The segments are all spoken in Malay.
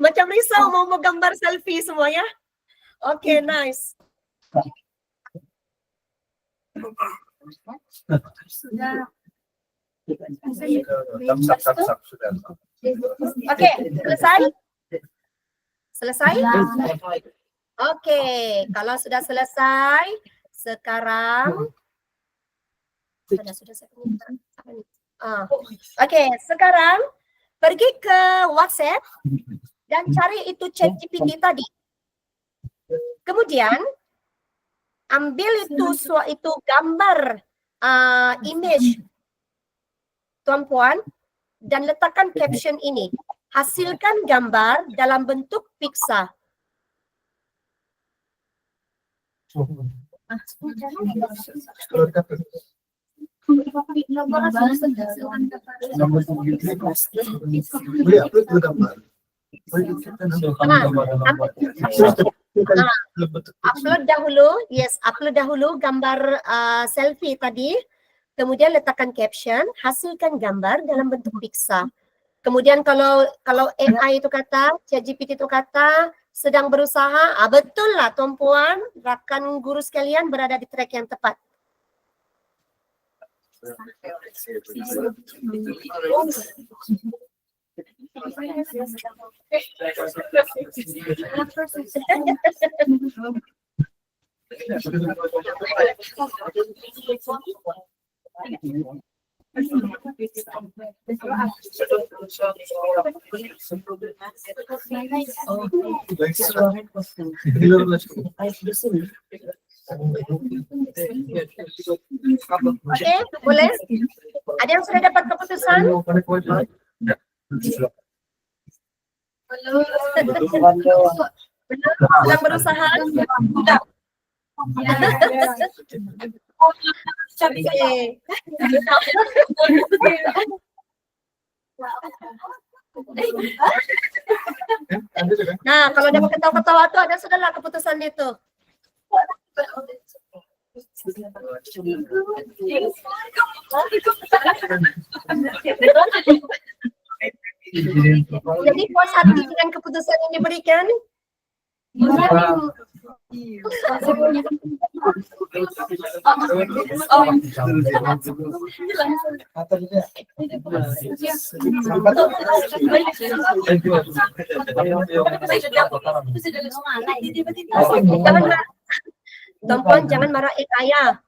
Macam risau mau gambar selfie semua ya. Okay, nice. Okay, selesai? Selesai? Okay, kalau sudah selesai, sekarang sudah saya okay, sekarang pergi ke WhatsApp dan cari itu ChatGPT tadi. Kemudian ambil itu gambar image tuan-puan dan letakkan caption ini. Hasilkan gambar dalam bentuk pizza. Upload dahulu gambar selfie tadi, kemudian letakkan caption, hasilkan gambar dalam bentuk pizza. Kemudian kalau AI itu kata, ChatGPT itu kata sedang berusaha, betul lah tuan-puan, rakan guru sekalian berada di track yang tepat. Oke, boleh? Ada yang sudah dapat keputusan? Sedang berusaha? Nah, kalau dia ketawa-ketawa tuh ada sudahlah keputusan itu. Jadi puas hati dengan keputusan yang diberikan. Tuan-puan jangan marah saya.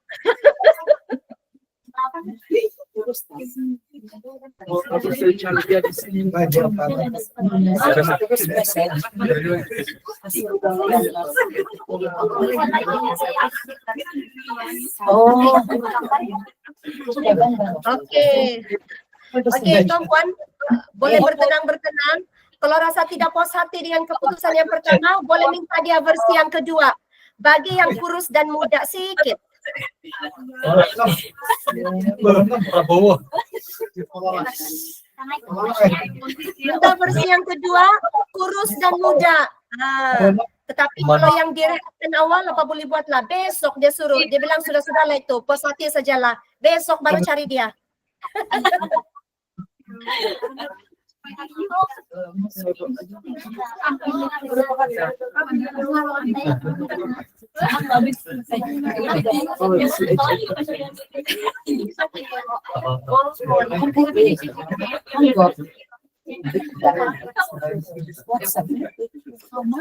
Oke, tuan-puan boleh bertenang. Kalau rasa tidak puas hati dengan keputusan yang pertama, boleh minta dia versi yang kedua. Bagi yang kurus dan muda sedikit. Minta versi yang kedua, kurus dan muda. Tetapi kalau yang direkan awal apa boleh buatlah. Besok dia suruh, dia bilang sudah lah itu, puas hati sajalah. Besok baru cari dia.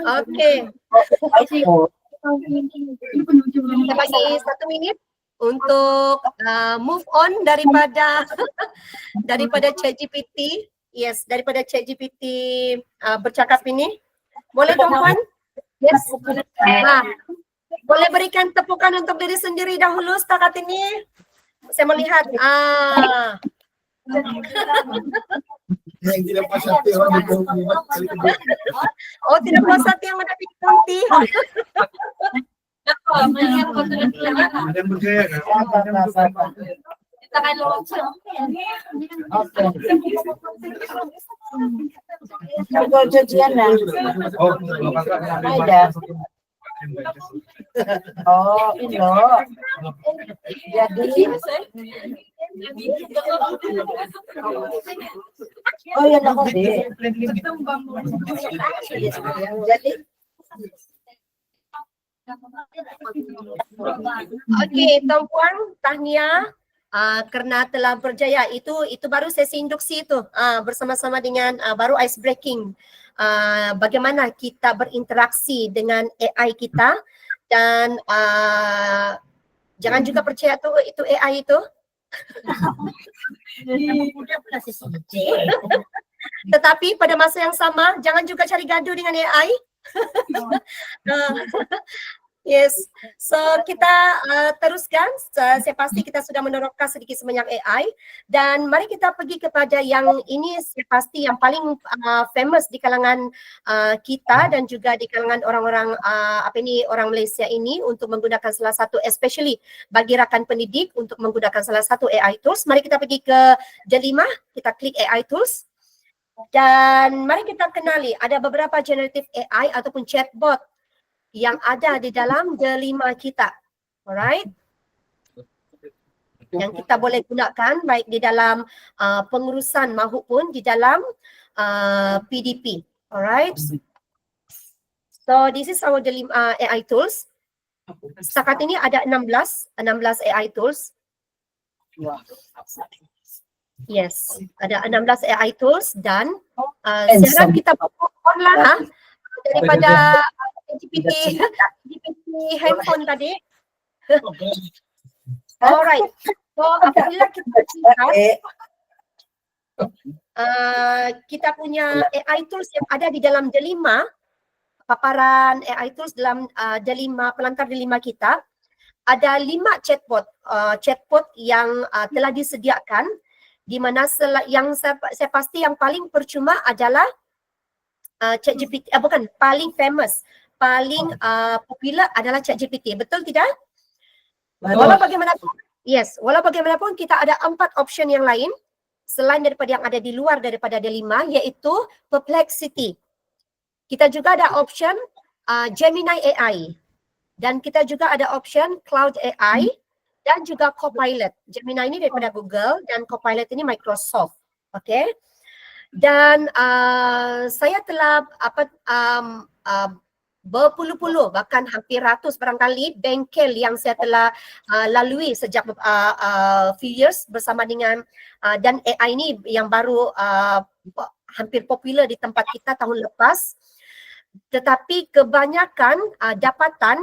Oke. Kita bagi 1 menit untuk move on daripada ChatGPT. Yes, daripada ChatGPT bercakap ini. Boleh tuan-puan? Yes. Boleh berikan tepukan untuk diri sendiri dahulu setakat ini. Saya melihat. Oh, tidak puas hati yang mendapat nanti. Oh, ini loh. Jadi Oh, yan ako din. Jadi, Okey, Tuan Puan, tahniah kerana telah berjaya. Itu baru sesi induksi itu bersama-sama dengan baru ice breaking. Bagaimana kita berinteraksi dengan AI kita dan jangan juga percaya tu itu AI itu. Tetapi pada masa yang sama jangan juga cari gaduh dengan AI. Yes, so kita teruskan. Saya pasti kita sudah menerapkan sedikit sebanyak AI dan mari kita pergi kepada yang ini saya pasti yang paling famous di kalangan kita dan juga di kalangan orang-orang orang Malaysia ini untuk menggunakan salah satu, especially bagi rakan pendidik untuk menggunakan salah satu AI tools. Mari kita pergi ke Jelima, kita klik AI tools. Dan mari kita kenali ada beberapa generative AI ataupun chatbot yang ada di dalam Jelima kita. Alright? Yang kita boleh gunakan baik di dalam pengurusan maupun di dalam PDP. Alright? So this is our Jelima AI tools. Setakat ini ada 16 AI tools. Yes, ada 16 AI tools dan saya harap kita on lah daripada GPT handphone tadi. Alright. So apabila kita lihat kita punya AI tools yang ada di dalam Jelima, paparan AI tools dalam Jelima, pelantar Jelima kita, ada 5 chatbot yang telah disediakan, di mana yang saya pasti yang paling percuma adalah ChatGPT, bukan, paling famous, paling popular adalah ChatGPT. Betul tidak? Walau bagaimanapun, yes, walau bagaimanapun kita ada 4 option yang lain selain daripada yang ada di luar daripada D5, iaitu Perplexity. Kita juga ada option Gemini AI. Dan kita juga ada option Cloud AI dan juga Copilot. Gemini ini daripada Google dan Copilot ini Microsoft. Okay? Dan saya telah berpuluh-puluh bahkan hampir ratus barangkali bengkel yang saya telah lalui sejak few years bersama dengan dan AI ini yang baru hampir popular di tempat kita tahun lepas. Tetapi kebanyakan dapatan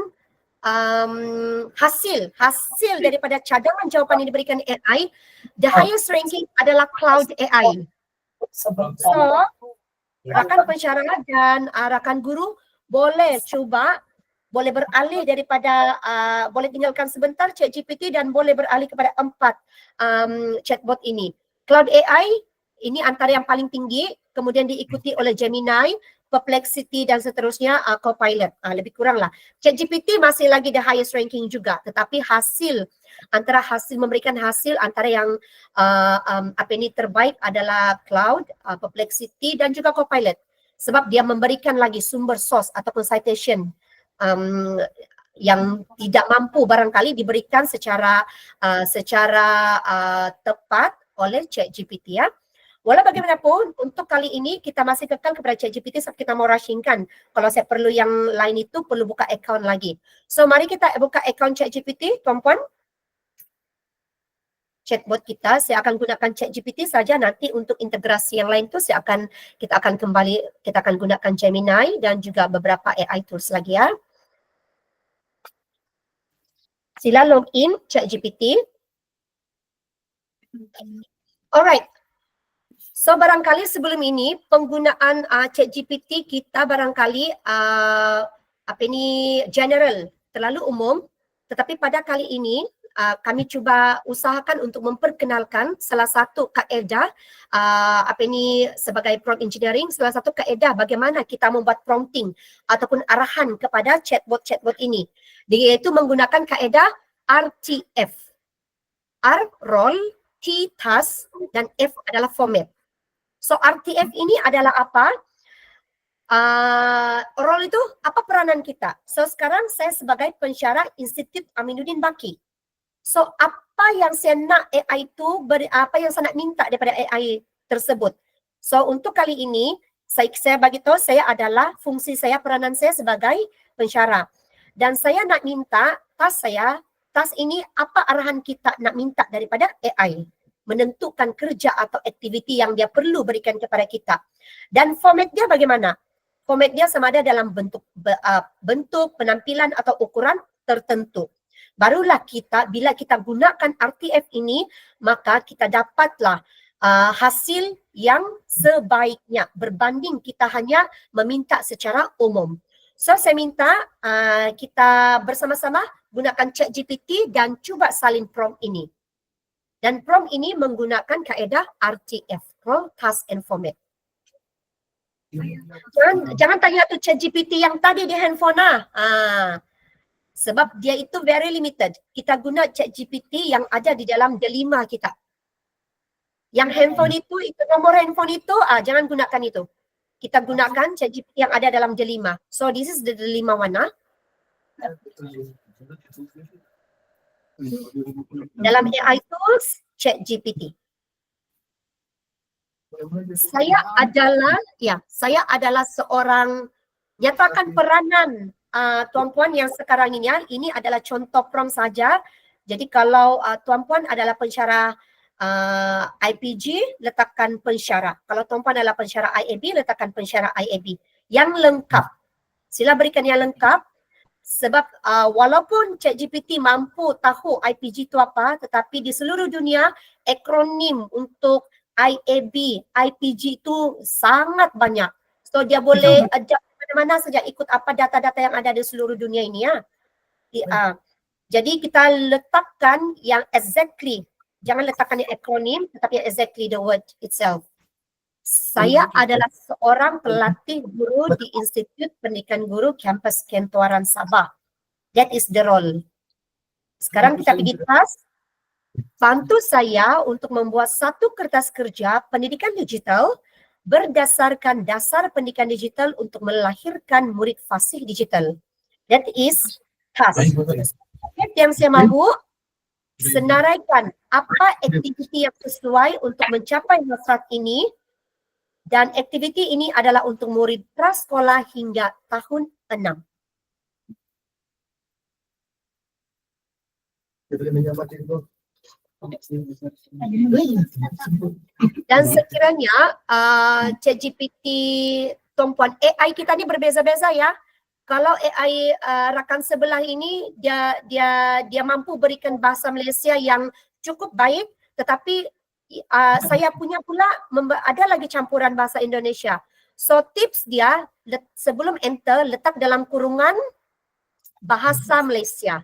hasil daripada cadangan jawapan yang diberikan AI, the highest ranking adalah Cloud AI. So, rakan pensyarah dan rakan guru boleh cuba, boleh beralih daripada, boleh tinggalkan sebentar ChatGPT dan boleh beralih kepada 4 chatbot ini. Cloud AI ini antara yang paling tinggi, kemudian diikuti oleh Gemini, Perplexity dan seterusnya Copilot. Lebih kurang lah. ChatGPT masih lagi the highest ranking juga, tetapi memberikan hasil antara yang terbaik adalah Cloud, Perplexity dan juga Copilot. Sebab dia memberikan lagi sumber source ataupun citation yang tidak mampu barangkali diberikan secara tepat oleh ChatGPT ya. Walau bagaimanapun, untuk kali ini kita masih kekal kepada ChatGPT sebab kita mau rushingkan. Kalau saya perlu yang lain itu, perlu buka account lagi. So, mari kita buka account ChatGPT, tuan-puan. Chatbot kita, saya akan gunakan ChatGPT saja. Nanti untuk integrasi yang lain tu kita akan gunakan Gemini dan juga beberapa AI tools lagi ya. Sila login ChatGPT. Alright. So barangkali sebelum ini penggunaan ChatGPT kita barangkali general, terlalu umum, tetapi pada kali ini kami cuba usahakan untuk memperkenalkan salah satu kaedah sebagai prompt engineering, salah satu kaedah bagaimana kita membuat prompting ataupun arahan kepada chatbot ini, iaitu menggunakan kaedah RTF. R role, T task dan F adalah format. So RTF ini adalah apa? Role itu apa peranan kita? So sekarang saya sebagai pensyarah Institut Aminuddin Baki. So apa yang saya nak AI itu, apa yang saya nak minta daripada AI tersebut? So untuk kali ini saya bagi tahu saya adalah fungsi saya, peranan saya sebagai pensyarah. Dan saya nak minta task ini apa arahan kita nak minta daripada AI, menentukan kerja atau aktiviti yang dia perlu berikan kepada kita. Dan format dia bagaimana? Format dia sama ada dalam bentuk penampilan atau ukuran tertentu. Barulah bila kita gunakan RTF ini, maka kita dapatlah hasil yang sebaiknya berbanding kita hanya meminta secara umum. So saya minta kita bersama-sama gunakan ChatGPT dan cuba salin prompt ini. Dan prompt ini menggunakan kaedah RTF, Role, Task and Format. Jangan tanya tu ChatGPT yang tadi di handphone sebab dia itu very limited. Kita guna ChatGPT yang ada di dalam delima kita. Yang handphone itu nomor handphone itu jangan gunakan itu. Kita gunakan ChatGPT yang ada dalam delima. So this is the delima one. Dalam AI tools ChatGPT. Saya adalah seorang nyatakan peranan tuan-puan yang sekarang ini adalah contoh prompt saja. Jadi kalau tuan-puan adalah pensyarah IPG, letakkan pensyarah. Kalau tuan-puan adalah pensyarah IAB, letakkan pensyarah IAB. Yang lengkap. Sila berikan yang lengkap. Sebab walaupun ChatGPT mampu tahu IPG itu apa, tetapi di seluruh dunia akronim untuk IAB, IPG itu sangat banyak. So dia boleh adjust mana-mana saja ikut apa data-data yang ada di seluruh dunia ini Jadi kita letakkan yang exactly. Jangan letakkan yang akronim, tetapi exactly the word itself. Saya adalah seorang pelatih guru di Institut Pendidikan Guru Kampus Kentuaran Sabah. That is the role. Sekarang kita pergi task. Bantu saya untuk membuat satu kertas kerja pendidikan digital berdasarkan dasar pendidikan digital untuk melahirkan murid fasih digital. That is task. Yang saya mahu senaraikan apa aktiviti yang sesuai untuk mencapai hasrat ini, dan aktiviti ini adalah untuk murid prasekolah hingga tahun 6. Dan sekiranya ChatGPT tuan-puan, AI kita ni berbeza-beza ya. Kalau AI rakan sebelah ini dia mampu berikan bahasa Malaysia yang cukup baik, tetapi saya punya pula ada lagi campuran bahasa Indonesia. So tips dia sebelum enter letak dalam kurungan bahasa Malaysia.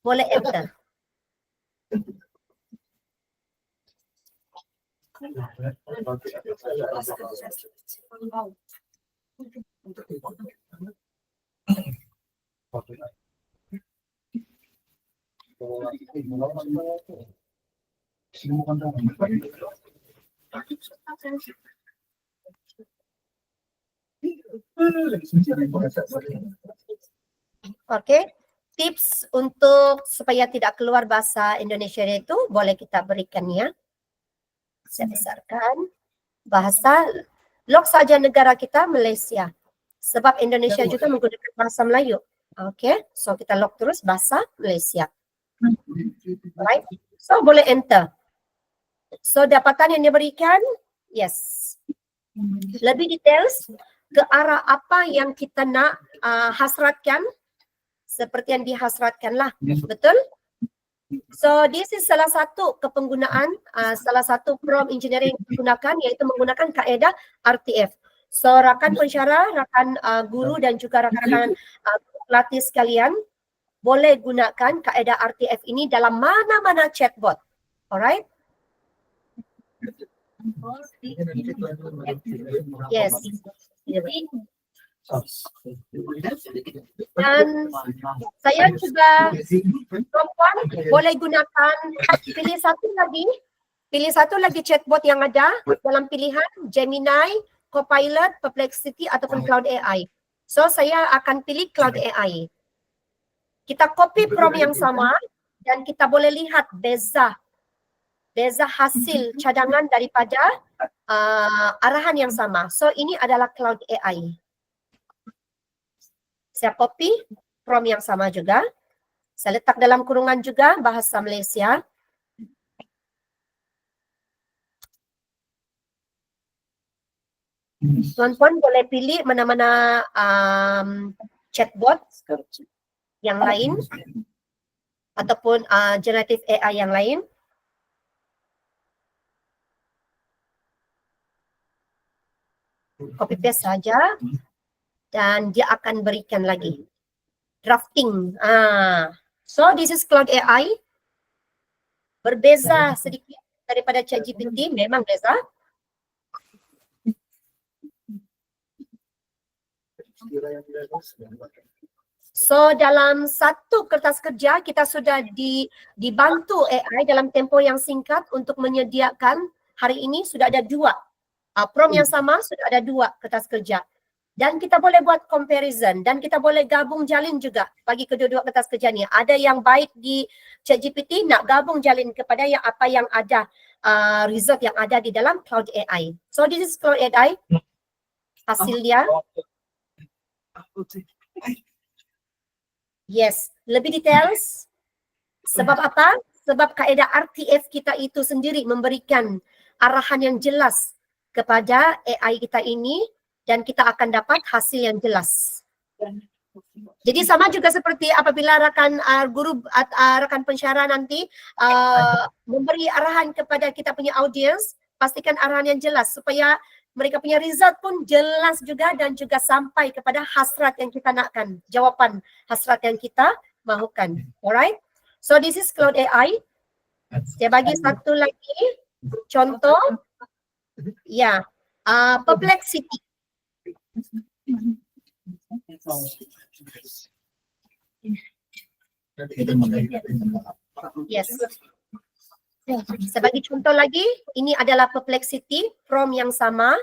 Boleh enter. Okey. Tips untuk supaya tidak keluar bahasa Indonesia itu boleh kita berikan ya. Saya besarkan bahasa lock saja negara kita Malaysia. Sebab Indonesia juga menggunakan bahasa Melayu. Okey, so kita lock terus bahasa Malaysia. Right? So boleh enter. So dapatan yang diberikan, yes. Lebih details ke arah apa yang kita nak hasratkan, seperti yang dihasratkanlah, betul? So this is salah satu kepenggunaan, salah satu prompt engineering yang digunakan, iaitu menggunakan kaedah RTF. So rakan pensyarah, rakan guru dan juga rakan-rakan pelatih sekalian boleh gunakan kaedah RTF ini dalam mana-mana chatbot. Alright? Yes. Dan saya juga perempuan boleh gunakan pilih satu lagi chatbot yang ada dalam pilihan Gemini, Copilot, Perplexity ataupun Cloud AI. So saya akan pilih Cloud AI. Kita copy prompt yang sama dan kita boleh lihat beza hasil cadangan daripada arahan yang sama. So ini adalah Cloud AI. Saya copy prompt yang sama juga. Saya letak dalam kurungan juga bahasa Malaysia. Tuan-tuan boleh pilih mana-mana chatbot yang lain ataupun generative AI yang lain. Copy paste saja dan dia akan berikan lagi drafting. So this is Cloud AI. Berbeza sedikit daripada ChatGPT, memang beza. So dalam satu kertas kerja kita sudah dibantu AI dalam tempoh yang singkat untuk menyediakan hari ini sudah ada 2 prompt yang sama, sudah ada 2 kertas kerja. Dan kita boleh buat comparison dan kita boleh gabung jalin juga bagi kedua-dua kertas kerja ni. Ada yang baik di ChatGPT nak gabung jalin kepada yang apa yang ada result yang ada di dalam Cloud AI. So this is Cloud AI. Hasil dia. Yes, lebih details. Sebab apa? Sebab kaedah RTF kita itu sendiri memberikan arahan yang jelas kepada AI kita ini dan kita akan dapat hasil yang jelas. Jadi sama juga seperti apabila rakan guru rakan pensyarah nanti memberi arahan kepada kita punya audience, pastikan arahan yang jelas supaya mereka punya result pun jelas juga dan juga sampai kepada hasrat yang kita nakkan, jawapan hasrat yang kita mahukan. Alright? So this is Cloud AI. Saya bagi satu lagi contoh. Ya, Perplexity. Yes. Sebagai contoh lagi, ini adalah Perplexity, prompt yang sama.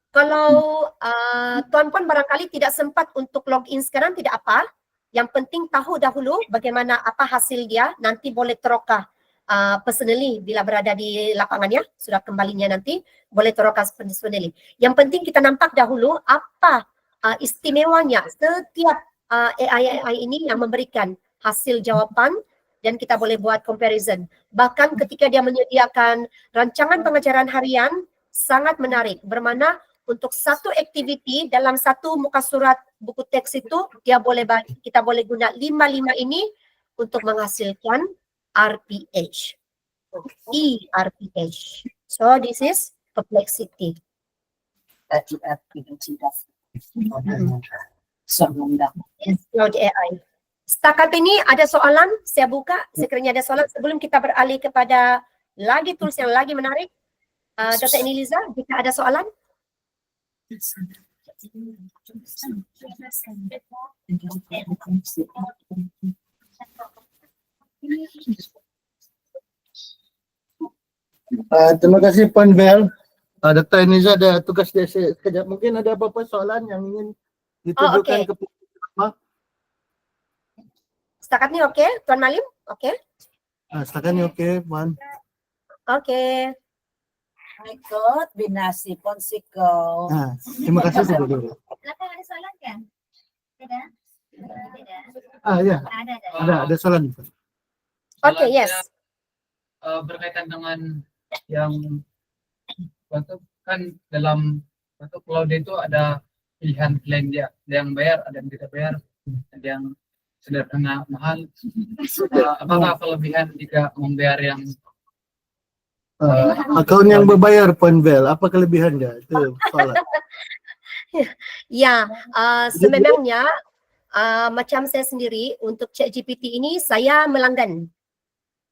Kalau tuan-puan barangkali tidak sempat untuk login sekarang, tidak apa. Yang penting tahu dahulu bagaimana apa hasil dia, nanti boleh terokah personally bila berada di lapangannya, sudah kembalinya nanti boleh terokah personally. Yang penting kita nampak dahulu apa istimewanya setiap AI ini yang memberikan hasil jawapan dan kita boleh buat comparison. Bahkan ketika dia menyediakan rancangan pengajaran harian, sangat menarik. Bermakna untuk satu aktiviti dalam satu muka surat buku teks itu kita boleh guna 5 ini untuk menghasilkan RPH. ERPH. So this is Perplexity. Yes, Cloud AI. Setakat ini ada soalan, saya buka sekiranya ada soalan sebelum kita beralih kepada lagi tools yang lagi menarik. Dr. Eniliza, jika ada soalan. Terima kasih Puan Bel. Dr. Eniliza ada tugas dia sekejap. Mungkin ada apa-apa soalan yang ingin ditujukan ke Puan? Setakat ni okey, Tuan Malim? Okey. Setakat ni okey, Puan. Okey. Ikut binasi Ponsiko. Terima kasih sudah dulu. Belakang ada soalan kan? Tidak? Tidak. Ya. Ada soalan. Okey, yes. Berkaitan dengan yang kan dalam cloud itu ada pilihan dia, ada yang bayar, ada yang tidak bayar, ada yang sederhana mahal. Apakah kelebihan jika membayar yang akaun yang berbayar Puan Bel, apa kelebihan dia? Itu soalan. Ya, sememangnya macam saya sendiri untuk ChatGPT ini saya melanggan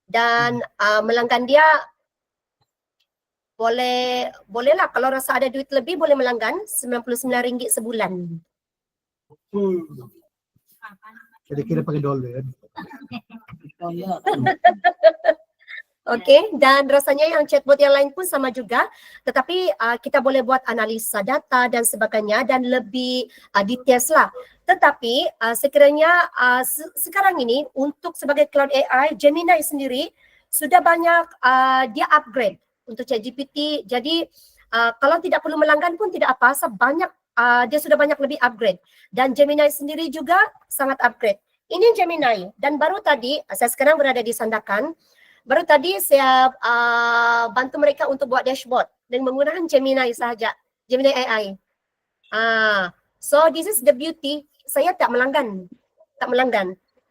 dan melanggan dia bolehlah kalau rasa ada duit lebih boleh melanggan RM99 sebulan. Jadi kira pakai dolar kan? Okay, dan rasanya yang chatbot yang lain pun sama juga, tetapi kita boleh buat analisa data dan sebagainya dan lebih details lah. Tetapi sekiranya sekarang ini untuk sebagai cloud AI, Gemini sendiri sudah banyak dia upgrade untuk ChatGPT. Jadi kalau tidak perlu melanggan pun tidak apa, sebanyak dia sudah banyak lebih upgrade. Dan Gemini sendiri juga sangat upgrade. Ini Gemini dan baru tadi saya sekarang berada di Sandakan. Baru tadi saya bantu mereka untuk buat dashboard dan menggunakan Gemini sahaja, Gemini AI. So this is the beauty. Saya tak melanggan.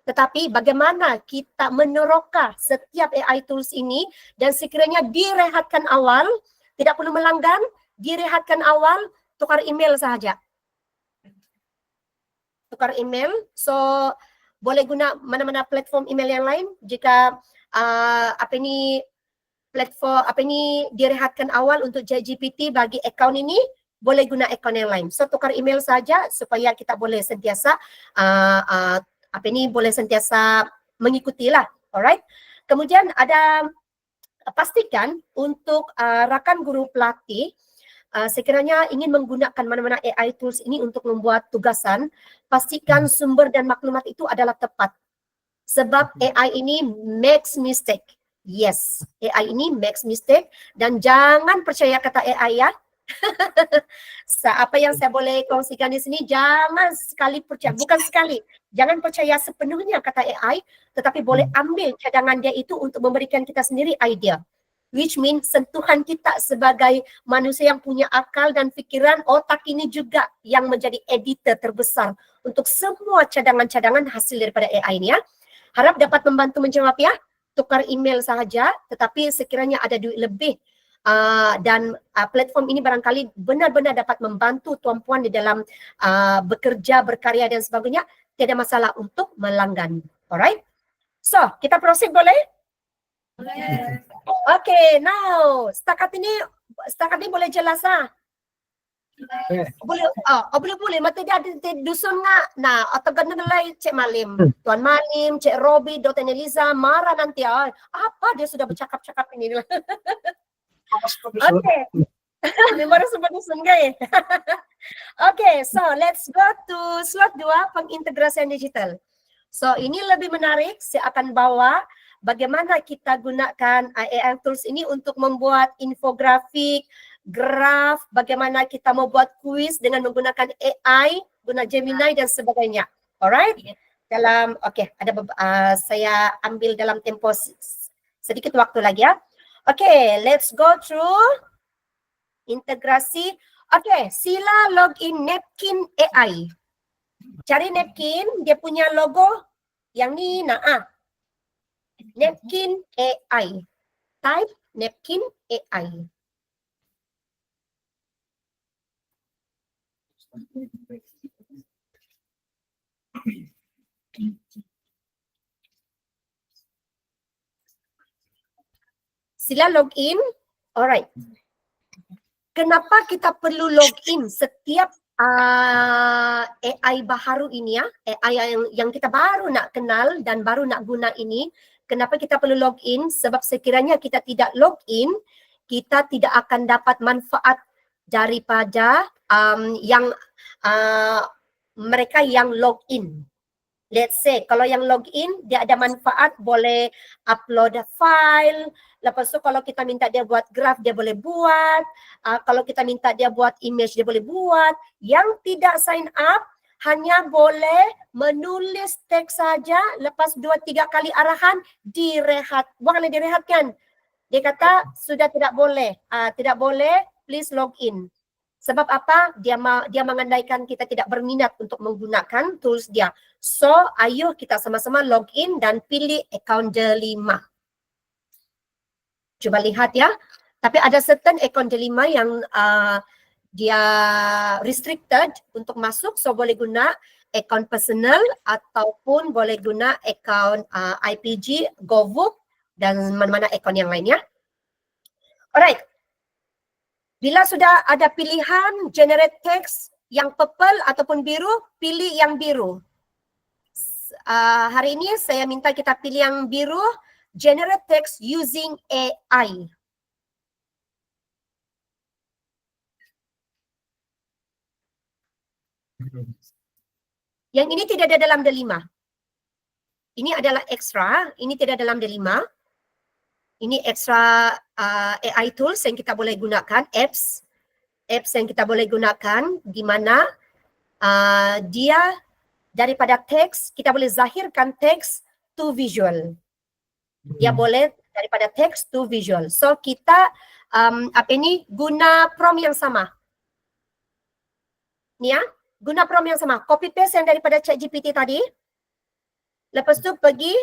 Tetapi bagaimana kita meneroka setiap AI tools ini dan sekiranya direhatkan awal, tidak perlu melanggan, direhatkan awal, tukar email sahaja. Tukar email, so boleh guna mana-mana platform email yang lain jika platform direhatkan awal untuk ChatGPT bagi akaun ini, boleh guna akaun yang lain. So tukar email saja supaya kita boleh sentiasa boleh sentiasa mengikutilah. Alright. Kemudian ada pastikan untuk rakan guru pelatih sekiranya ingin menggunakan mana-mana AI tools ini untuk membuat tugasan, pastikan sumber dan maklumat itu adalah tepat. Sebab AI ini makes mistake. Yes, AI ini makes mistake dan jangan percaya kata AI ya. Apa yang saya boleh kongsikan di sini, jangan sekali percaya, bukan sekali, jangan percaya sepenuhnya kata AI, tetapi boleh ambil cadangan dia itu untuk memberikan kita sendiri idea. Which means sentuhan kita sebagai manusia yang punya akal dan fikiran, otak ini juga yang menjadi editor terbesar untuk semua cadangan-cadangan hasil daripada AI ini ya. Harap dapat membantu menjawab ya. Tukar email sahaja, tetapi sekiranya ada duit lebih dan platform ini barangkali benar-benar dapat membantu tuan-puan di dalam bekerja, berkarya dan sebagainya, tidak masalah untuk melanggan. Alright? So, kita proceed boleh? Boleh. Okay, now setakat ini boleh jelas boleh mata dia ada dusun nga na atau ganda nilai Cik Malim, Tuan Malim, Cik Robi, Dr. Neliza marah nanti apa dia sudah bercakap-cakap ini. Okay. Memang sebut dusun guys. Okay, so let's go to slide 2 pengintegrasian digital. So ini lebih menarik, saya akan bawa bagaimana kita gunakan AI tools ini untuk membuat infografik, graf, bagaimana kita membuat kuis dengan menggunakan AI, guna Gemini dan sebagainya. Alright? Saya ambil dalam tempo sedikit waktu lagi ya. Okay, let's go through integrasi. Okay, sila login Napkin AI. Cari Napkin, dia punya logo yang ni Napkin AI. Type Napkin AI. Sila login. Alright. Kenapa kita perlu login setiap AI baharu ini ya? AI yang kita baru nak kenal dan baru nak guna ini. Kenapa kita perlu login? Sebab sekiranya kita tidak login, kita tidak akan dapat manfaat daripada mereka yang login. Let's say kalau yang login dia ada manfaat, boleh upload file. Lepas tu kalau kita minta dia buat graf dia boleh buat. Kalau kita minta dia buat image dia boleh buat. Yang tidak sign up hanya boleh menulis teks saja, lepas 2-3 kali arahan direhat. Bukanlah direhatkan. Dia kata sudah tidak boleh. Tidak boleh, please login. Sebab apa? Dia mengandaikan kita tidak berminat untuk menggunakan tools dia. So, ayo kita sama-sama login dan pilih akaun delima. Coba lihat ya. Tapi ada certain akaun delima yang dia restricted untuk masuk. So, boleh guna akaun personal ataupun boleh guna akaun IPG, GoVook dan mana-mana akaun yang lainnya. Alright. Bila sudah ada pilihan generate text yang purple ataupun biru, pilih yang biru. Hari ini saya minta kita pilih yang biru generate text using AI. Yang ini tidak ada dalam D5. Ini adalah ekstra, ini tidak dalam D5. Ini ekstra AI tools yang kita boleh gunakan, apps yang kita boleh gunakan, di mana dia daripada teks, kita boleh zahirkan teks to visual. Dia boleh daripada teks to visual. So kita guna prompt yang sama. Ni ya, guna prompt yang sama. Copy paste yang daripada ChatGPT tadi. Lepas tu pergi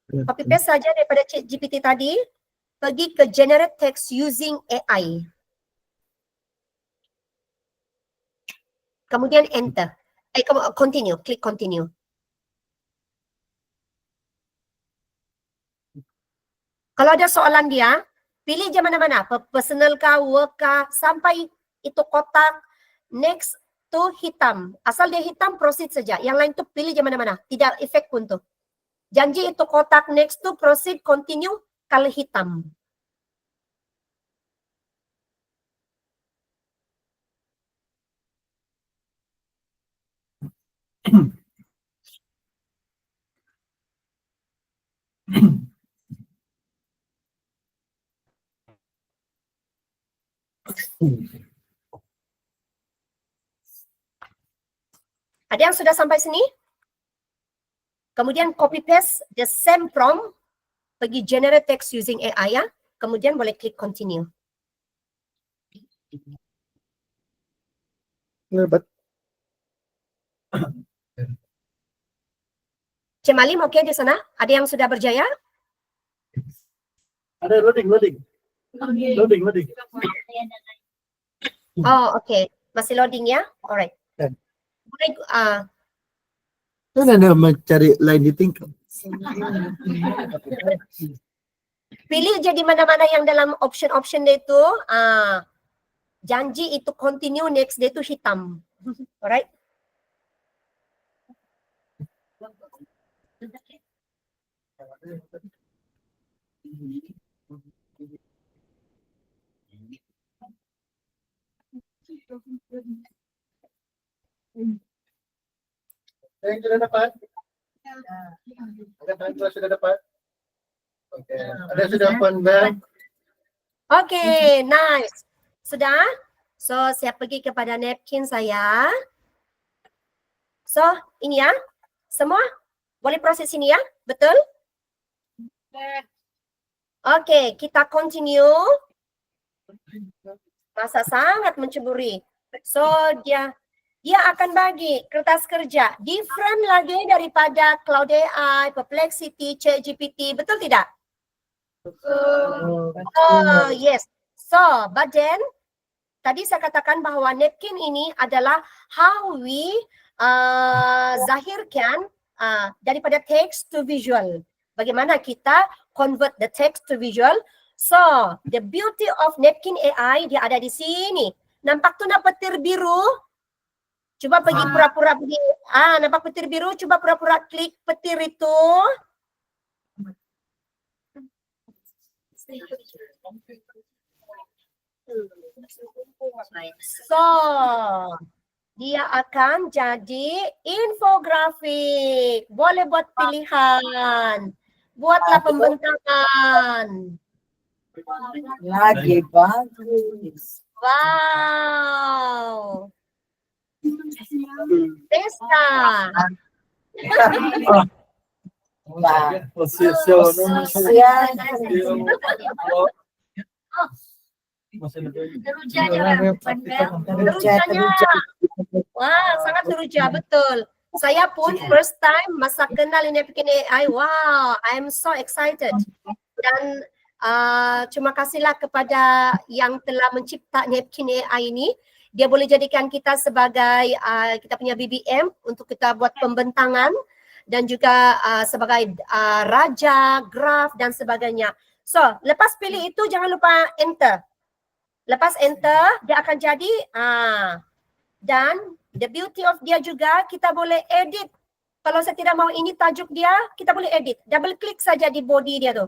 copy paste saja daripada ChatGPT tadi, pergi ke generate text using AI. Kemudian enter. Continue, klik continue. Kalau ada soalan dia, pilih je mana-mana, personal kah, work kah, sampai itu kotak, next tu hitam. Asal dia hitam, proceed saja. Yang lain tu pilih je mana-mana, tidak efek pun tu. Janji itu kotak, next tu proceed, continue, kalau hitam. Ada yang sudah sampai sini? Kemudian copy paste the same prompt, pergi generate text using AI ya. Kemudian boleh klik continue. Cik Malim, okey di sana? Ada yang sudah berjaya? Ada loading. Oh, okey. Masih loading ya? Alright. Boleh, Kan ada mencari line di tingkap. pilih je di mana-mana yang dalam option-option dia itu. Janji itu continue, next dia itu hitam. Alright? Yang sudah dapat? Ada bantuan sudah dapat? Okay. Ada sudah convert? Okay, nice. Sudah? So, saya pergi kepada napkin saya. So, ini ya. Semua boleh proses ini ya? Betul? Okay, kita continue. Masa sangat mencemburi. So, dia akan bagi kertas kerja different lagi daripada Cloud AI, Perplexity, ChatGPT. Betul tidak? Oh, yes. So, but then, tadi saya katakan bahawa napkin ini adalah how we zahirkan daripada text to visual. Bagaimana kita convert the text to visual. So, the beauty of napkin AI, dia ada di sini. Nampak tu nak petir biru? Cuba pergi pura-pura pergi. Nampak petir biru? Cuba pura-pura klik petir itu. So, dia akan jadi infografik. Boleh buat pilihan. Buatlah pembentangan. Lagi bagus. Wow. Pesta. Wah. Posiciono. Terujanya. Wah, sangat teruja, betul. Saya pun first time masa kenal napkin AI, wow, I'm so excited. Dan terima kasihlah kepada yang telah mencipta napkin AI ini. Dia boleh jadikan kita sebagai kita punya BBM untuk kita buat pembentangan dan juga sebagai raja, graf dan sebagainya. So, lepas pilih itu jangan lupa enter. Lepas enter, dia akan jadi dan the beauty of dia juga kita boleh edit Kalau saya tidak mau ini tajuk dia, kita boleh edit. Double klik saja di body dia tu.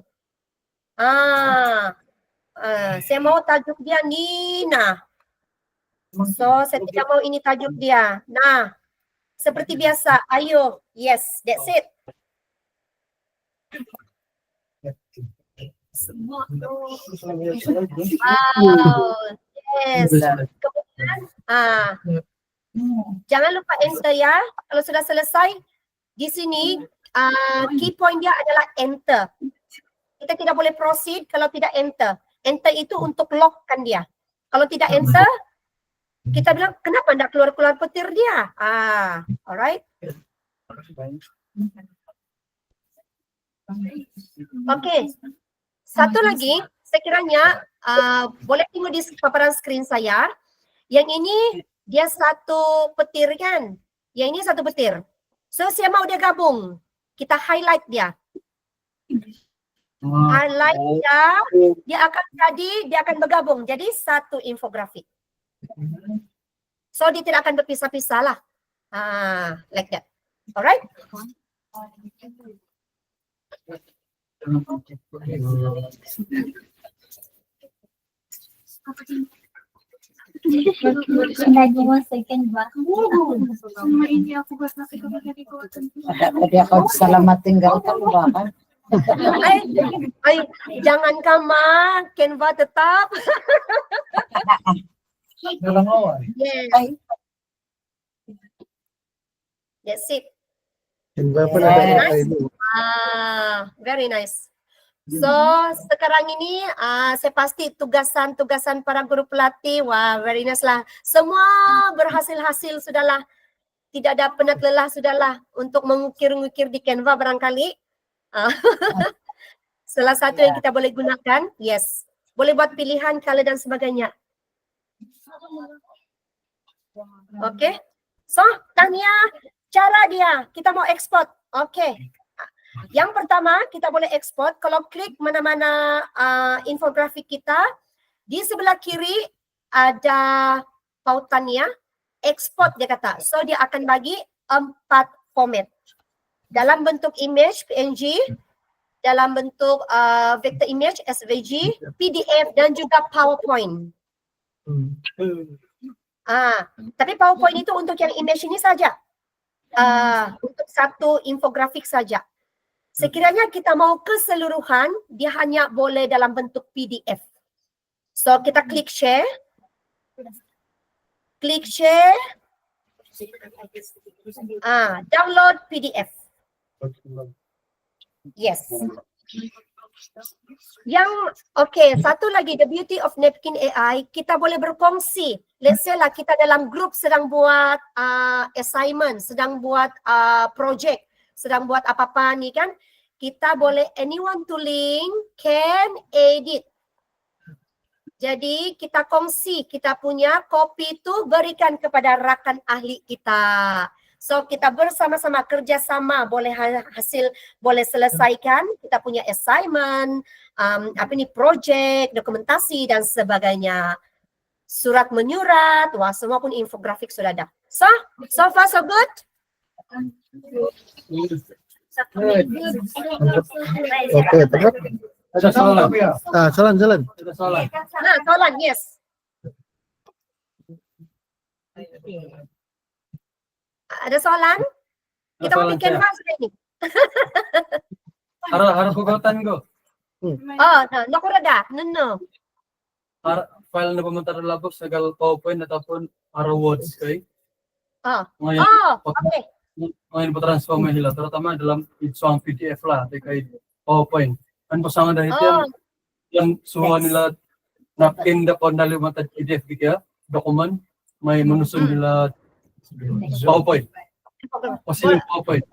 Saya mau tajuk dia Nina. So, saya tidak mau ini tajuk dia. Nah, seperti biasa. Ayo. Yes, that's it. Wow. Yes. Kemudian, jangan lupa enter ya. Kalau sudah selesai, di sini key point dia adalah enter. Kita tidak boleh proceed kalau tidak enter. Enter itu untuk lockkan dia. Kalau tidak enter, kita bilang kenapa tidak keluar-keluar petir dia. Alright. Okay. Satu lagi, sekiranya boleh tengok di paparan skrin saya. Yang ini dia satu petir kan? Yang ini satu petir. So saya mau dia gabung. Kita highlight dia. Highlight dia akan bergabung. Jadi satu infografik. So dia tidak akan berpisah-pisah lah. Like that. Alright? Lagi 1 second ba? Ada ako salamatin gautan ba kan? Ay, jangan kama, Canva tetap. Yes. That's it. Canva pun ada AI tu. Very nice. So, sekarang ini saya pasti tugasan-tugasan para guru pelatih, wah very nice lah. Semua berhasil-hasil sudahlah. Tidak ada penat lelah sudahlah untuk mengukir-ngukir di Canva barangkali. Salah satu yang kita boleh gunakan, yes. Boleh buat pilihan, color dan sebagainya. Oke. So, Tania, cara dia, kita mau export. Oke. Yang pertama, kita boleh export. Kalau klik mana-mana infografik kita, di sebelah kiri ada pautannya, export dia kata. So, dia akan bagi 4 format. Dalam bentuk image, PNG, dalam bentuk vector image, SVG, PDF dan juga PowerPoint. Tapi PowerPoint itu untuk yang image ini saja. Untuk satu infografik saja. Sekiranya kita mau keseluruhan, dia hanya boleh dalam bentuk PDF. So, kita klik share. Klik share. Download PDF. Yes. Yang, satu lagi, the beauty of Napkin AI, kita boleh berkongsi. Let's say lah, kita dalam grup sedang buat assignment, sedang buat project, sedang buat apa-apa ni kan, kita boleh anyone to link can edit. Jadi kita kongsi, kita punya copy itu berikan kepada rakan ahli kita. So kita bersama-sama kerjasama boleh hasil, boleh selesaikan kita punya assignment, project, dokumentasi dan sebagainya. Surat menyurat, wah semua pun infografik sudah ada. So far so good. Okey, tepat. Ada soalan. Soalan. Ada soalan. Soalan, yes. Ada soalan? Kita mau bikin bahas ini. Harap kugatan ko. Nakurada. No. File na pumunta na labok sa PowerPoint ataupun Words kay. Okay. Ngayon po transform nila terutama dalam isang PDF lah kay PowerPoint. Kan pasangan dahil yang suha nila napkin da po nalimatad PDF kaya dokumen may manusun nila PowerPoint. Posible PowerPoint.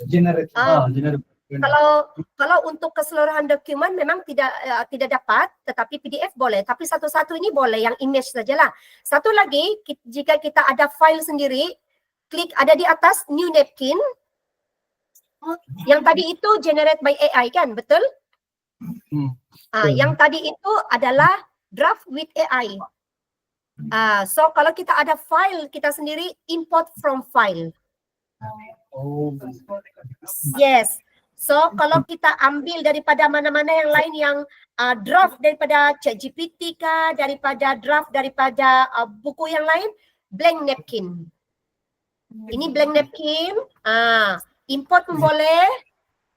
Generate. Kalau untuk keseluruhan dokumen memang tidak dapat, tetapi PDF boleh. Tapi satu-satu ini boleh, yang image sajalah. Satu lagi, jika kita ada file sendiri, klik ada di atas New Napkin. Yang tadi itu generate by AI kan, betul? Yang tadi itu adalah draft with AI. So kalau kita ada file kita sendiri, import from file. Oh. Yes. So kalau kita ambil daripada mana-mana yang lain yang draft daripada ChatGPT kah, daripada draft daripada buku yang lain, blank napkin. Ini blank napkin. Import pun boleh,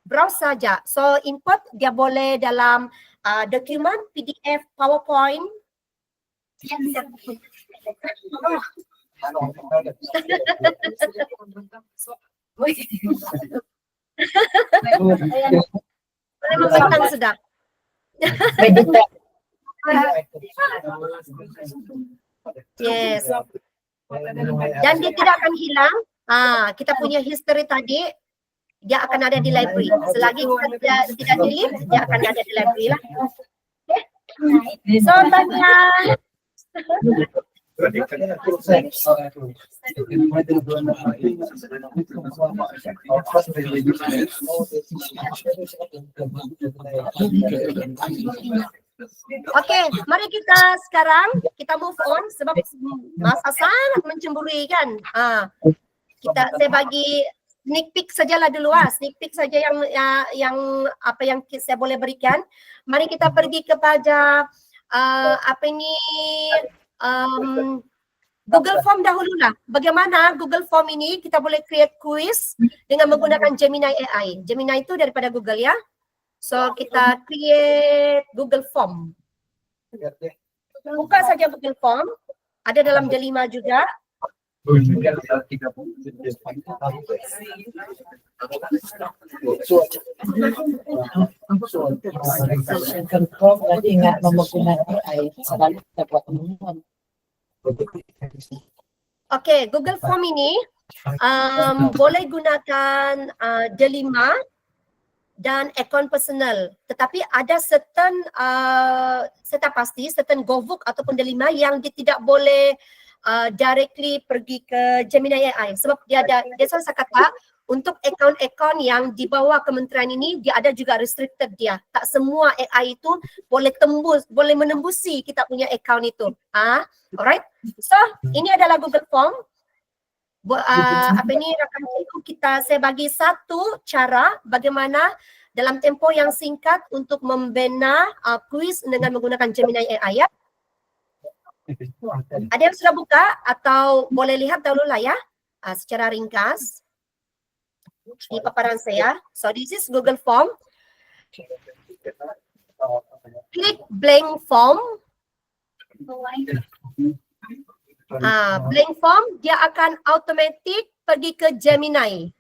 browse saja. So import dia boleh dalam dokumen, PDF, PowerPoint. Memang sudah. Yes. Dan dia tidak akan hilang. Kita punya history tadi, dia akan ada di library. Selagi kita tidak delete, dia akan ada di library lah. Okay. So, tanya. Okey, mari kita sekarang kita move on sebab masa sangat mencemburui kan. Saya bagi sneak peek sajalah dulu sneak peek saja yang apa yang saya boleh berikan. Mari kita pergi kepada Google Form dahululah. Bagaimana Google Form ini kita boleh create quiz dengan menggunakan Gemini AI. Gemini itu daripada Google ya. So kita create Google Form. Buka saja Google Form. Ada dalam Delima juga. Ingat menggunakan AI selalu kita buat temuan. Okey, Google Form ini boleh gunakan Delima dan akaun personal. Tetapi ada certain saya tak pasti, certain GoVook ataupun Delima yang dia tidak boleh directly pergi ke Gemini AI sebab dia saya kata untuk akaun-akaun yang di bawah kementerian ini dia ada juga restricted dia. Tak semua AI itu boleh menembusi kita punya akaun itu. Alright. So, ini adalah Google Form. Rakan cikgu saya bagi satu cara bagaimana dalam tempoh yang singkat untuk membina quiz dengan menggunakan Gemini AI ya. Ada yang sudah buka atau boleh lihat dahulu lah ya secara ringkas. Ini paparan saya. So this is Google Form. Klik blank form. Blank form dia akan automatic pergi ke Gemini.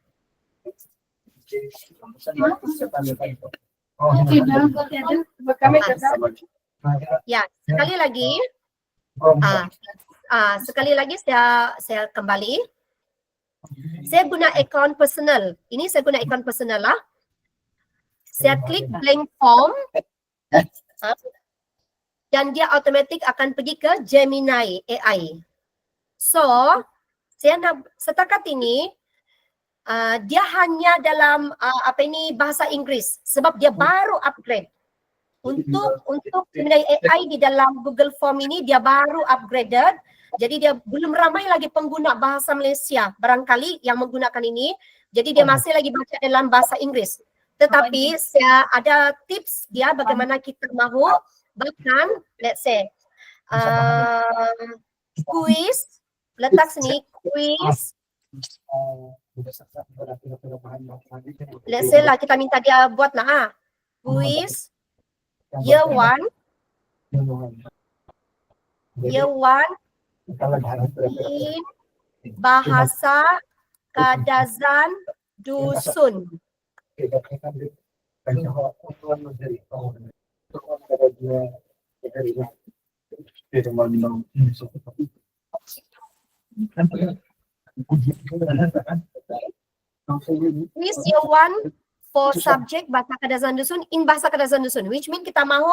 Ya, sekali lagi. Sekali lagi saya kembali. Saya guna akaun personal. Ini saya guna akaun personal lah. Saya klik blank form. Dan dia automatic akan pergi ke Gemini AI. So, saya nak setakat ini dia hanya dalam bahasa Inggeris sebab dia baru upgrade. Untuk Gemini AI di dalam Google Form ini dia baru upgraded. Jadi dia belum ramai lagi pengguna bahasa Malaysia barangkali yang menggunakan ini. Jadi dia masih lagi baca dalam bahasa Inggeris. Tetapi saya ada tips dia bagaimana kita mahu bahkan let's say quiz, letak sini quiz. Let's say lah kita minta dia buat lah quiz year 1 in bahasa Kadazan Dusun. Quiz year 1 for subject bahasa Kadazan Dusun in bahasa Kadazan Dusun, which mean kita mahu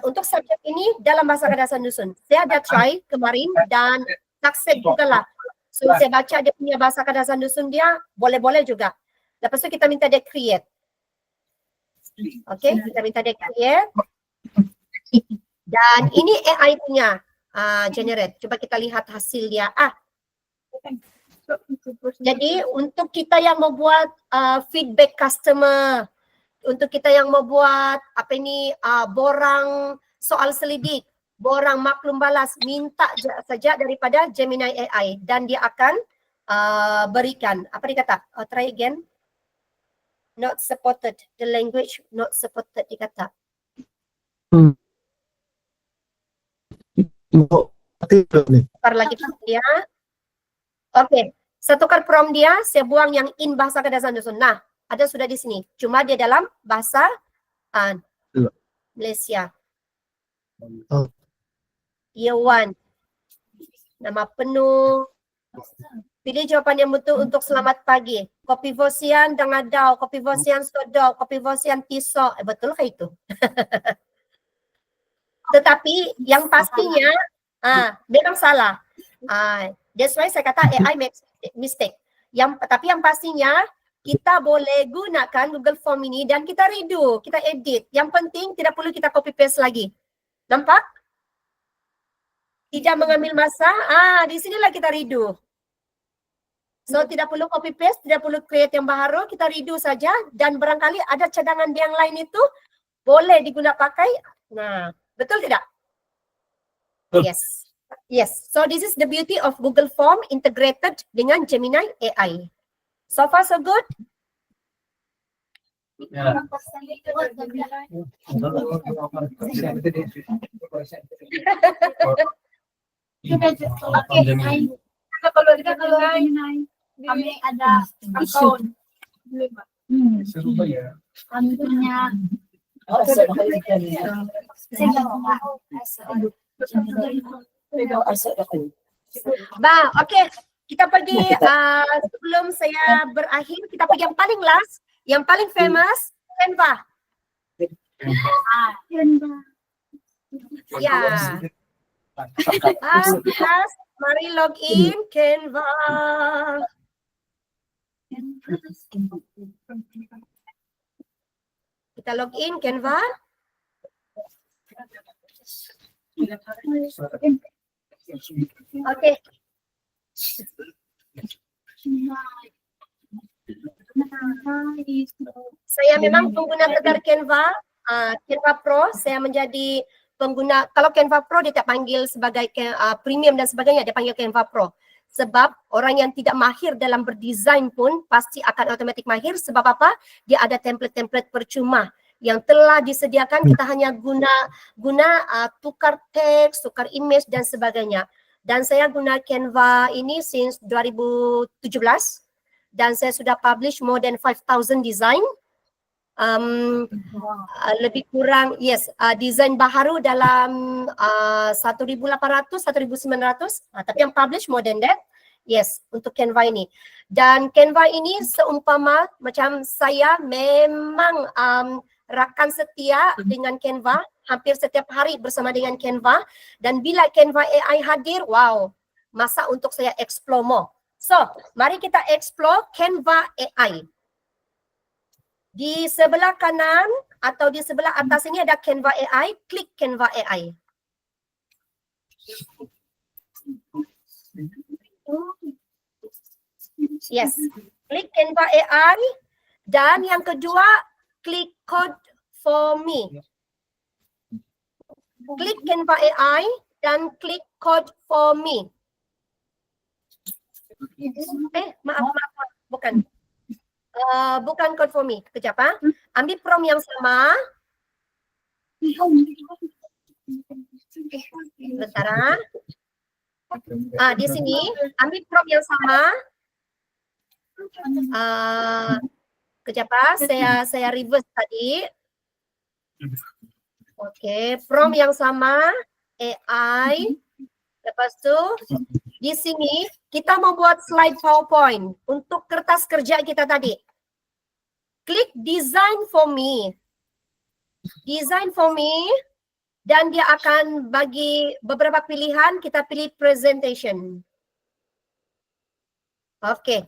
untuk subjek ini dalam bahasa Kadazan Dusun. Saya ada try kemarin dan sukses juga lah. So saya baca dia punya bahasa Kadazan Dusun dia boleh-boleh juga. Lepas tu kita minta dia create. Okay, kita minta dia create. Dan ini AI punya generate. Coba kita lihat hasil dia. Jadi untuk kita yang membuat feedback customer, untuk kita yang membuat apa ini borang soal selidik, borang maklum balas, minta saja daripada Gemini AI dan dia akan berikan. Apa dia kata? Try again. Not supported. The language not supported dia kata. Tukar lagi prompt dia. Oke, saya tukar prompt dia, saya buang yang in bahasa Kedasan Dusun. Nah, ada sudah di sini. Cuma dia dalam bahasa Malaysia. Year 1. Nama penuh. Pilih jawapan yang betul untuk selamat pagi. Kopi Vosian Dangadau, Kopi Vosian Sodok, Kopi Vosian Pisau. Betul kah itu? Tetapi yang pastinya memang salah. That's why saya kata AI makes mistake. Tapi yang pastinya kita boleh gunakan Google Form ini dan kita redo, kita edit. Yang penting tidak perlu kita copy paste lagi. Nampak? Tidak mengambil masa. Di sinilah kita redo. So tidak perlu copy paste, tidak perlu create yang baru, kita redo saja dan barangkali ada cadangan yang lain itu boleh digunakan pakai. Nah, betul tidak? Yes. Yes. So this is the beauty of Google Form integrated dengan Gemini AI. So far so good? Ya. Kalau kami ada account. Serupa ya. Kami punya Okay. Kita pergi sebelum saya berakhir, kita pergi yang paling last, yang paling famous, Canva. Ya. Class, mari login Canva. Kita login Canva. Okay. Saya memang pengguna tegar Canva, Canva Pro. Saya menjadi pengguna, kalau Canva Pro dia tak panggil sebagai premium dan sebagainya, dia panggil Canva Pro. Sebab orang yang tidak mahir dalam berdesain pun pasti akan otomatik mahir. Sebab apa? Dia ada template-template percuma yang telah disediakan, kita hanya guna tukar teks, tukar image dan sebagainya. Dan saya guna Canva ini since 2017 dan saya sudah publish more than 5,000 design. Lebih kurang, yes, design baharu dalam 1,800, 1,900, tapi yang publish more than that, yes, untuk Canva ini. Dan Canva ini seumpama macam saya memang rakan setia dengan Canva, hampir setiap hari bersama dengan Canva, dan bila Canva AI hadir, wow, masa untuk saya explore more. So, mari kita explore Canva AI. Di sebelah kanan atau di sebelah atas ini ada Canva AI, klik Canva AI. Yes, klik Canva AI dan yang kedua klik code for me. Klik Canva AI dan klik code for me. Maaf, bukan. Bukan code for me. Kejap ambil prompt yang sama. Bentar. Di sini ambil prompt yang sama. Kejap saya reverse tadi. Oke, prompt yang sama AI. Lepas tu di sini kita membuat slide PowerPoint untuk kertas kerja kita tadi. Klik design for me. Design for me dan dia akan bagi beberapa pilihan, kita pilih presentation. Oke.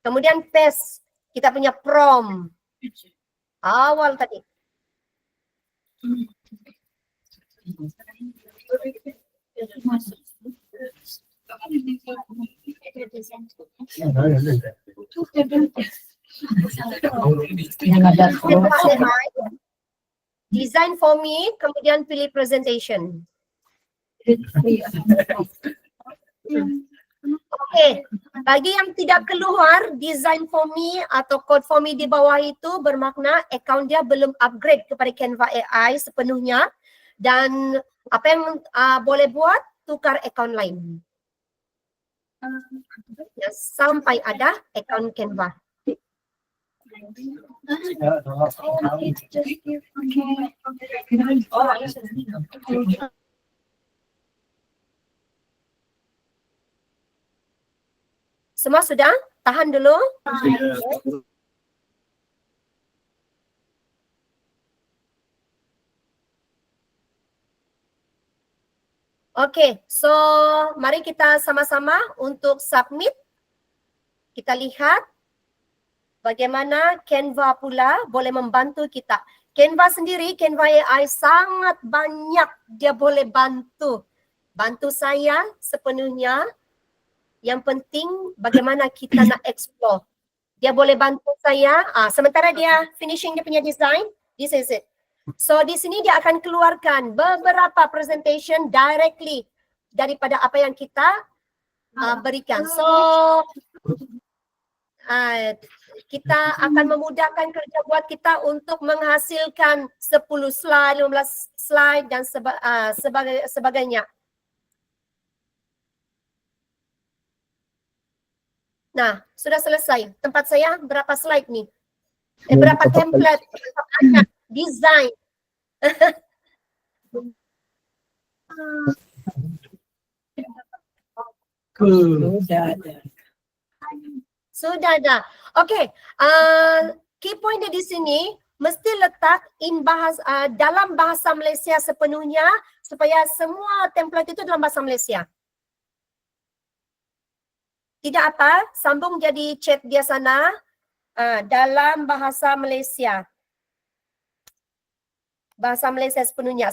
Kemudian paste kita punya prompt. Awal tadi. Yang ada Canva AI, design for me, kemudian pilih presentation. Oke, bagi yang tidak keluar design for me atau code for me di bawah itu bermakna akaun dia belum upgrade kepada Canva AI sepenuhnya dan apa yang boleh buat tukar akaun lain. Ya, sampai ada akaun Canva. Semua sudah? Tahan dulu. Oke, so mari kita sama-sama untuk submit. Kita lihat bagaimana Canva pula boleh membantu kita. Canva sendiri, Canva AI sangat banyak dia boleh bantu. Bantu saya sepenuhnya. Yang penting bagaimana kita nak explore. Dia boleh bantu saya. Sementara dia finishing dia punya design, this is it. So di sini dia akan keluarkan beberapa presentation directly daripada apa yang kita berikan. So kita akan memudahkan kerja buat kita untuk menghasilkan 10 slide, 15 slide dan sebagainya. Nah, sudah selesai. Tempat saya berapa slide nih? Berapa template? Banyak. Design. Sudah ada. Okey. Key point dia di sini mesti letak dalam bahasa Malaysia sepenuhnya supaya semua template itu dalam bahasa Malaysia. Tidak apa, sambung jadi chat dia sana dalam bahasa Malaysia. Bahasa Malaysia sepenuhnya.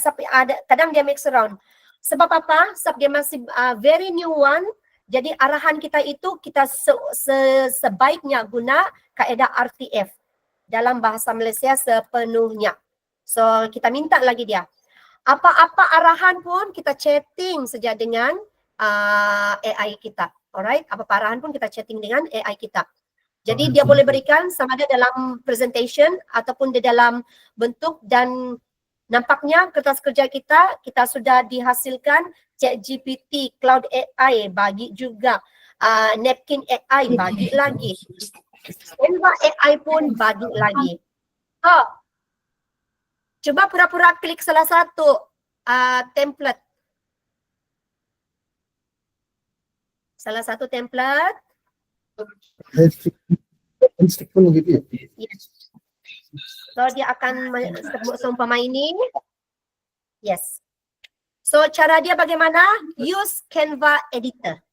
Kadang dia mix around. Sebab apa? Sebab dia masih very new one. Jadi arahan kita itu kita sebaiknya guna kaedah RTF dalam bahasa Malaysia sepenuhnya. So kita minta lagi dia. Apa-apa arahan pun kita chatting saja dengan AI kita. Alright, apa arahan pun kita chatting dengan AI kita. Jadi dia boleh berikan sama ada dalam presentation ataupun di dalam bentuk dan nampaknya kertas kerja kita sudah dihasilkan ChatGPT, Cloud AI bagi juga, Napkin AI bagi lagi, Canva AI pun bagi lagi. Coba pura-pura klik salah satu template. Salah satu template. Yes. So dia akan seumpama ini. Yes. So cara dia bagaimana? Use Canva Editor.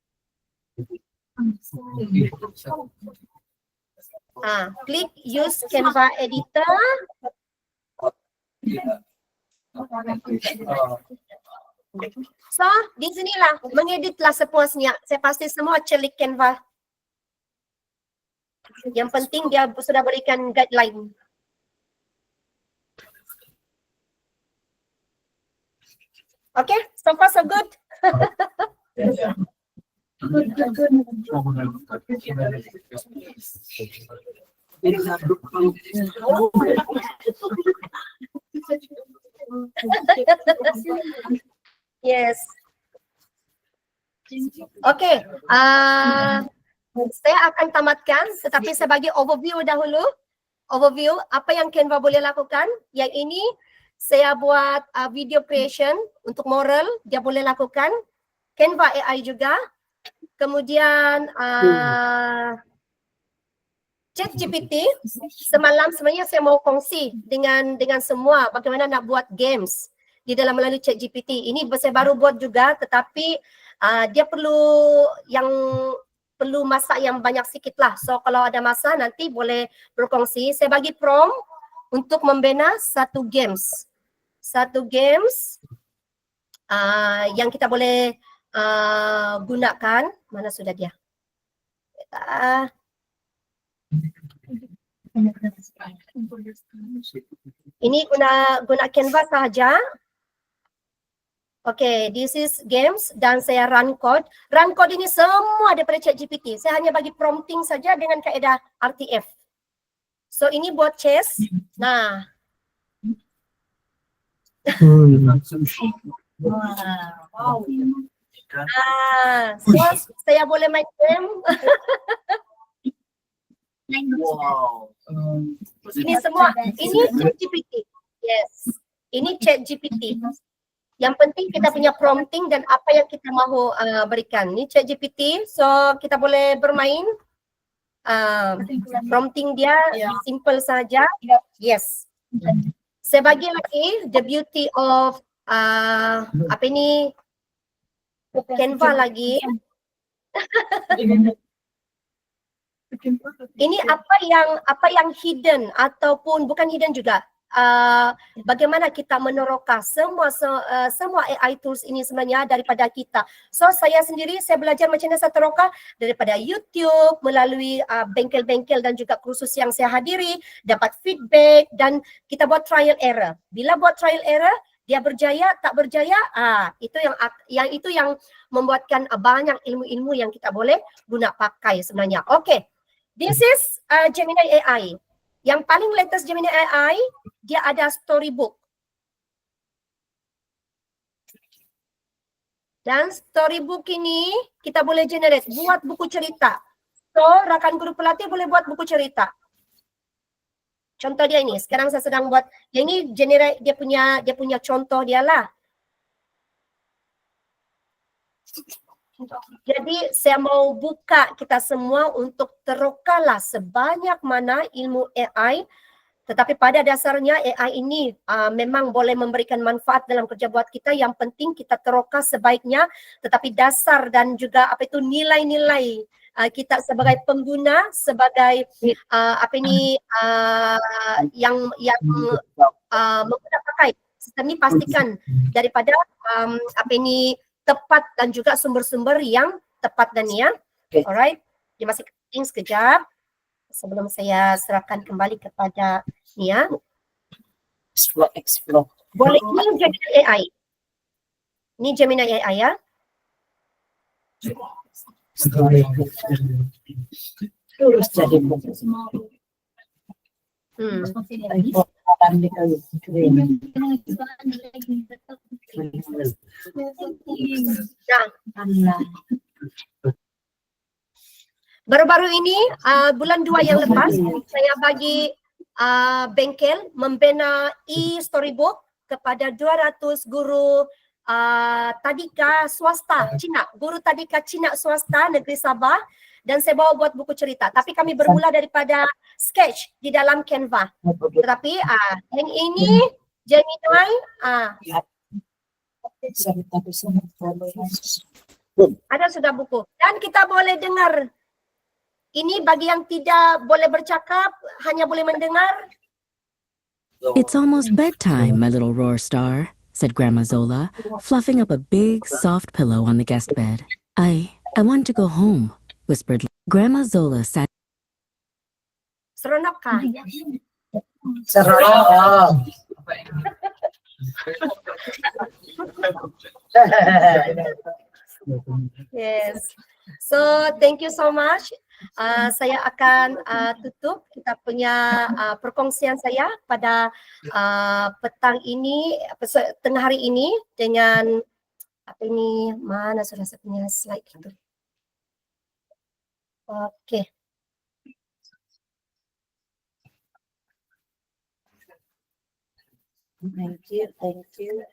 Klik use Canva Editor. So, di sinilah mengeditlah sepuasnya. Saya pasti semua celik Canva. Yang penting dia sudah berikan guideline. Okay, so far so good. Yes. Okay. Saya akan tamatkan, tetapi saya bagi overview dahulu. Overview apa yang Canva boleh lakukan. Yang ini saya buat video creation untuk moral, dia boleh lakukan. Canva AI juga. Kemudian ChatGPT, semalam sebenarnya saya mau kongsi dengan semua bagaimana nak buat games di dalam melalui ChatGPT. Ini saya baru buat juga, tetapi dia perlu masa yang banyak sikit lah. So kalau ada masa nanti boleh berkongsi. Saya bagi prompt untuk membina satu games. Satu games yang kita boleh gunakan, mana sudah dia? Ini guna Canva sahaja. Okay, this is games dan saya run code. Run code ini semua daripada ChatGPT. Saya hanya bagi prompting saja dengan kaedah RTF. So ini buat chess. Nah, Wow. so saya boleh main game. Wow. Ini semua, ini ChatGPT. Yes, ini ChatGPT. Yang penting kita punya prompting dan apa yang kita mahu berikan. Ini ChatGPT, so kita boleh bermain. Prompting dia simple saja. Yes. Saya bagi lagi the beauty of apa ini Canva lagi. Ini apa yang hidden ataupun bukan hidden juga. Bagaimana kita meneroka semua AI tools ini sebenarnya daripada kita. So saya sendiri saya belajar macam mana saya teroka daripada YouTube, melalui bengkel-bengkel dan juga kursus yang saya hadiri, dapat feedback dan kita buat trial error. Bila buat trial error, dia berjaya, tak berjaya, itu yang membuatkan banyak ilmu-ilmu yang kita boleh guna pakai sebenarnya. Okay, this is Gemini AI. Yang paling latest Gemini AI, dia ada storybook. Dan storybook ini kita boleh generate, buat buku cerita. So, rakan guru pelatih boleh buat buku cerita. Contoh dia ini, sekarang saya sedang buat, yang ini generate dia punya contoh dia lah. Jadi saya mau buka kita semua untuk terokalah sebanyak mana ilmu AI. Tetapi pada dasarnya AI ini memang boleh memberikan manfaat dalam kerja buat kita. Yang penting kita teroka sebaiknya. Tetapi dasar dan juga apa itu nilai-nilai kita sebagai pengguna, sebagai yang menggunakan pakai sistem ini pastikan daripada tepat dan juga sumber-sumber yang tepat dan ya. Alright, dia masih keting sekejap sebelum saya serahkan kembali kepada Nia. Explore. Boleh, ini Gemini AI. Ini Gemini AI ya. Terus jadi baru-baru ini bulan 2 yang lepas saya bagi bengkel membina e-storybook kepada 200 guru tadika swasta Cina, guru tadika Cina swasta negeri Sabah, dan saya bawa buat buku cerita. Tapi kami bermula daripada sketch di dalam Canva. Tetapi yang ini Gemini ada sudah buku dan kita boleh dengar. Ini bagi yang tidak boleh bercakap, hanya boleh mendengar. It's almost bedtime, my little roar star, said Grandma Zola, fluffing up a big, soft pillow on the guest bed. I want to go home, whispered Grandma Zola. Sat. Seronok kah? seronok. Yes. So thank you so much. Saya akan tutup kita punya perkongsian saya pada petang ini, tengah hari ini dengan apa ini, mana sudah saya punya slide itu. Oke. Thank you, thank you.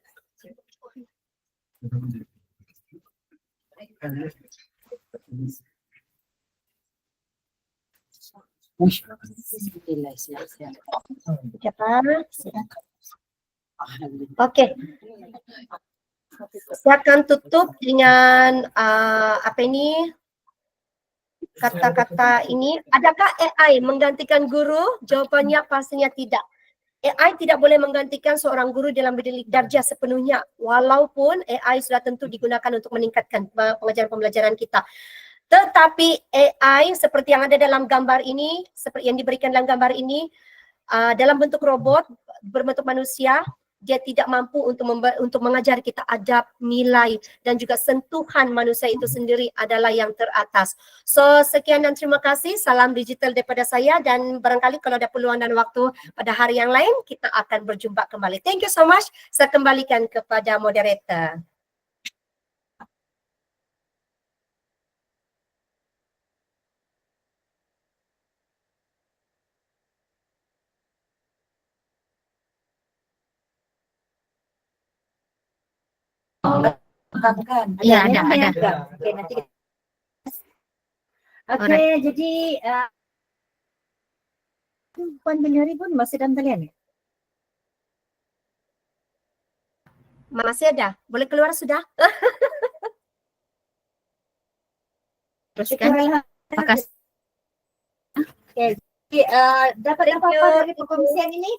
Siapa? Oke. Saya akan tutup dengan apa ini? Kata-kata ini. Adakah AI menggantikan guru? Jawabannya pastinya tidak. AI tidak boleh menggantikan seorang guru dalam mendidik darjah sepenuhnya, walaupun AI sudah tentu digunakan untuk meningkatkan pengajaran pembelajaran kita. Tetapi AI seperti yang ada dalam gambar ini, seperti yang diberikan dalam gambar ini, dalam bentuk robot berbentuk manusia, dia tidak mampu untuk mengajar kita adab, nilai dan juga sentuhan manusia itu sendiri adalah yang teratas. So sekian dan terima kasih. Salam digital daripada saya, dan barangkali kalau ada peluang dan waktu pada hari yang lain kita akan berjumpa kembali. Thank you so much. Saya kembalikan kepada moderator. Ya, ada. Oke, nanti. Oke, jadi Puan Benyari pun masih dalam talian ya? Masih ada? Boleh keluar sudah? Teruskan. Makasih. Oke, dapat Thank apa-apa you. dari perkongsian ini?